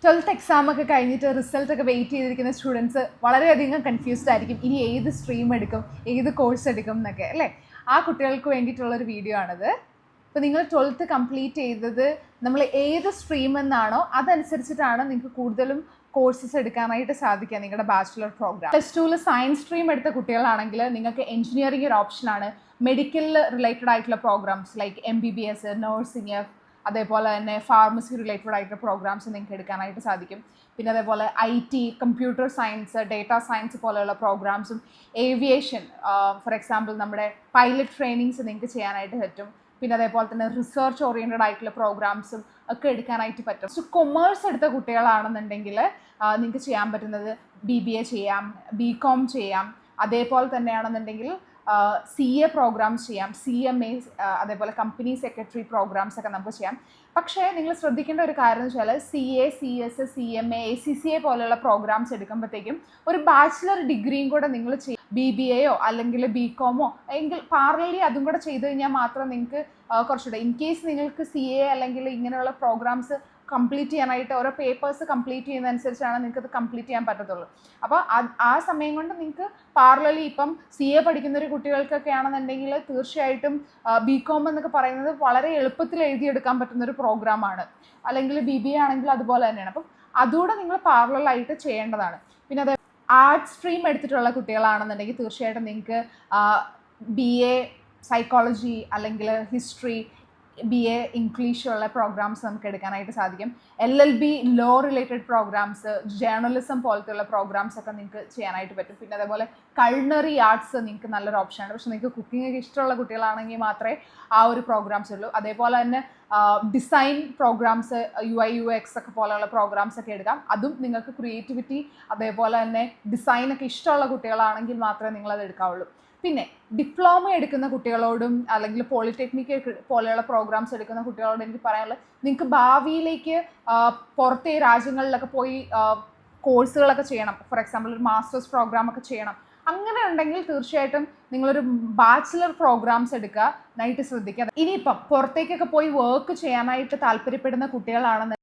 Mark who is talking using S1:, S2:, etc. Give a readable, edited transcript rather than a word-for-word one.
S1: 12th exam ഒക്കെ കഴിഞ്ഞിട്ട് result ഒക്കെ വെയിറ്റ് ചെയ്തിരിക്കുന്ന സ്റ്റുഡൻസ് വളരെയധികം കൺഫ്യൂസ്ഡ് ആയിരിക്കും. ഇനി ഏത് സ്ട്രീം എടുക്കും, ഏത് കോഴ്സ് എടുക്കും എന്നൊക്കെ അല്ലേ. ആ കുട്ടികൾക്ക് വേണ്ടിയിട്ടുള്ളൊരു വീഡിയോ ആണിത്. ഇപ്പോൾ നിങ്ങൾ 12th കംപ്ലീറ്റ് ചെയ്തത് നമ്മൾ ഏത് സ്ട്രീം എന്നാണോ അതനുസരിച്ചിട്ടാണ് നിങ്ങൾക്ക് കൂടുതലും കോഴ്സസ് എടുക്കാനായിട്ട് സാധിക്കുക നിങ്ങളുടെ ബാച്ചിലർ പ്രോഗ്രാം. +2 സയൻസ് സ്ട്രീം എടുത്ത കുട്ടികളാണെങ്കിൽ നിങ്ങൾക്ക് എഞ്ചിനീയറിംഗ് ഒരു ഓപ്ഷനാണ്. മെഡിക്കൽ റിലേറ്റഡ് ആയിട്ടുള്ള പ്രോഗ്രാംസ് ലൈക്ക് MBBS, നഴ്സിംഗ്, അതേപോലെ തന്നെ ഫാർമസി റിലേറ്റഡ് ആയിട്ടുള്ള പ്രോഗ്രാംസ് നിങ്ങൾക്ക് എടുക്കാനായിട്ട് സാധിക്കും. പിന്നെ അതേപോലെ IT, computer science, data science പോലെയുള്ള പ്രോഗ്രാംസും, ഏവിയേഷൻ ഫോർ എക്സാമ്പിൾ നമ്മുടെ പൈലറ്റ് ട്രെയിനിങ്സ് നിങ്ങൾക്ക് ചെയ്യാനായിട്ട് പറ്റും. പിന്നെ അതേപോലെ തന്നെ റിസർച്ച് ഓറിയൻറ്റഡ് ആയിട്ടുള്ള പ്രോഗ്രാംസും ഒക്കെ എടുക്കാനായിട്ട് പറ്റും. സോ കൊമേഴ്സ് എടുത്ത കുട്ടികളാണെന്നുണ്ടെങ്കിൽ നിങ്ങൾക്ക് ചെയ്യാൻ പറ്റുന്നത് BBA ചെയ്യാം, BCom ചെയ്യാം. അതേപോലെ തന്നെയാണെന്നുണ്ടെങ്കിൽ CA പ്രോഗ്രാംസ് ചെയ്യാം, CMA, അതേപോലെ കമ്പനി സെക്രട്ടറി പ്രോഗ്രാംസ് ഒക്കെ നമുക്ക് ചെയ്യാം. പക്ഷേ നിങ്ങൾ ശ്രദ്ധിക്കേണ്ട ഒരു കാര്യം എന്ന് വെച്ചാൽ CA, CS, CMA, ACCA പോലെയുള്ള പ്രോഗ്രാംസ് എടുക്കുമ്പോഴത്തേക്കും ഒരു ബാച്ചിലർ ഡിഗ്രിയും കൂടെ നിങ്ങൾ BBAയോ അല്ലെങ്കിൽ BComോ എങ്കിൽ പാരലലി അതും കൂടെ ചെയ്ത് കഴിഞ്ഞാൽ മാത്രം നിങ്ങൾക്ക് കുറച്ചുകൂടെ ഇൻ കേസ് നിങ്ങൾക്ക് CA അല്ലെങ്കിൽ ഇങ്ങനെയുള്ള പ്രോഗ്രാംസ് കംപ്ലീറ്റ് ചെയ്യാനായിട്ട് ഓരോ പേപ്പേഴ്സ് കംപ്ലീറ്റ് ചെയ്യുന്നതനുസരിച്ചാണ് നിങ്ങൾക്ക് അത് കംപ്ലീറ്റ് ചെയ്യാൻ പറ്റത്തുള്ളൂ. അപ്പോൾ ആ സമയം കൊണ്ട് നിങ്ങൾക്ക് പാരലലി ഇപ്പം CA പഠിക്കുന്ന ഒരു കുട്ടികൾക്കൊക്കെ ആണെന്നുണ്ടെങ്കിൽ തീർച്ചയായിട്ടും BCom എന്നൊക്കെ പറയുന്നത് വളരെ എളുപ്പത്തിൽ എഴുതിയെടുക്കാൻ പറ്റുന്നൊരു പ്രോഗ്രാമാണ്. അല്ലെങ്കിൽ BBA ആണെങ്കിൽ അതുപോലെ തന്നെയാണ്. അപ്പം അതുകൂടെ നിങ്ങൾ പാരലലായിട്ട് ചെയ്യേണ്ടതാണ്. പിന്നെ അത് ആർട്സ് സ്ട്രീം എടുത്തിട്ടുള്ള കുട്ടികളാണെന്നുണ്ടെങ്കിൽ തീർച്ചയായിട്ടും നിങ്ങൾക്ക് BA സൈക്കോളജി അല്ലെങ്കിൽ ഹിസ്റ്ററി, BA ഇംഗ്ലീഷുള്ള പ്രോഗ്രാംസ് നമുക്ക് എടുക്കാനായിട്ട് സാധിക്കും. LLB law related programmes, journalism പോലത്തെയുള്ള പ്രോഗ്രാംസ് ഒക്കെ നിങ്ങൾക്ക് ചെയ്യാനായിട്ട് പറ്റും. പിന്നെ അതേപോലെ കൾണറി ആർട്സ് നിങ്ങൾക്ക് നല്ലൊരു ഓപ്ഷനാണ്. പക്ഷേ നിങ്ങൾക്ക് കുക്കിംഗ് ഒക്കെ ഇഷ്ടമുള്ള കുട്ടികളാണെങ്കിൽ മാത്രമേ ആ ഒരു പ്രോഗ്രാംസ് ഉള്ളൂ. അതേപോലെ തന്നെ ഡിസൈൻ പ്രോഗ്രാംസ്, UI UX ഒക്കെ പോലെയുള്ള പ്രോഗ്രാംസ് ഒക്കെ എടുക്കാം. അതും നിങ്ങൾക്ക് ക്രിയേറ്റിവിറ്റി അതേപോലെ തന്നെ ഡിസൈനൊക്കെ ഇഷ്ടമുള്ള കുട്ടികളാണെങ്കിൽ മാത്രമേ നിങ്ങളത് എടുക്കാവുള്ളൂ. പിന്നെ ഡിപ്ലോമ എടുക്കുന്ന കുട്ടികളോടും അല്ലെങ്കിൽ പോളിടെക്നിക് പോലെയുള്ള പ്രോഗ്രാംസ് എടുക്കുന്ന കുട്ടികളോടും എനിക്ക് പറയാനുള്ളത്, നിങ്ങൾക്ക് ഭാവിയിലേക്ക് പുറത്തെ രാജ്യങ്ങളിലൊക്കെ പോയി കോഴ്സുകളൊക്കെ ചെയ്യണം. ഫോർ എക്സാമ്പിൾ ഒരു മാസ്റ്റേഴ്സ് പ്രോഗ്രാം ഒക്കെ ചെയ്യണം. അങ്ങനെ ഉണ്ടെങ്കിൽ തീർച്ചയായിട്ടും നിങ്ങളൊരു ബാച്ചിലർ പ്രോഗ്രാംസ് എടുക്കാനായിട്ട് ശ്രദ്ധിക്കുക. ഇനിയിപ്പം പുറത്തേക്കൊക്കെ പോയി വർക്ക് ചെയ്യാനായിട്ട് താല്പര്യപ്പെടുന്ന കുട്ടികളാണെന്ന്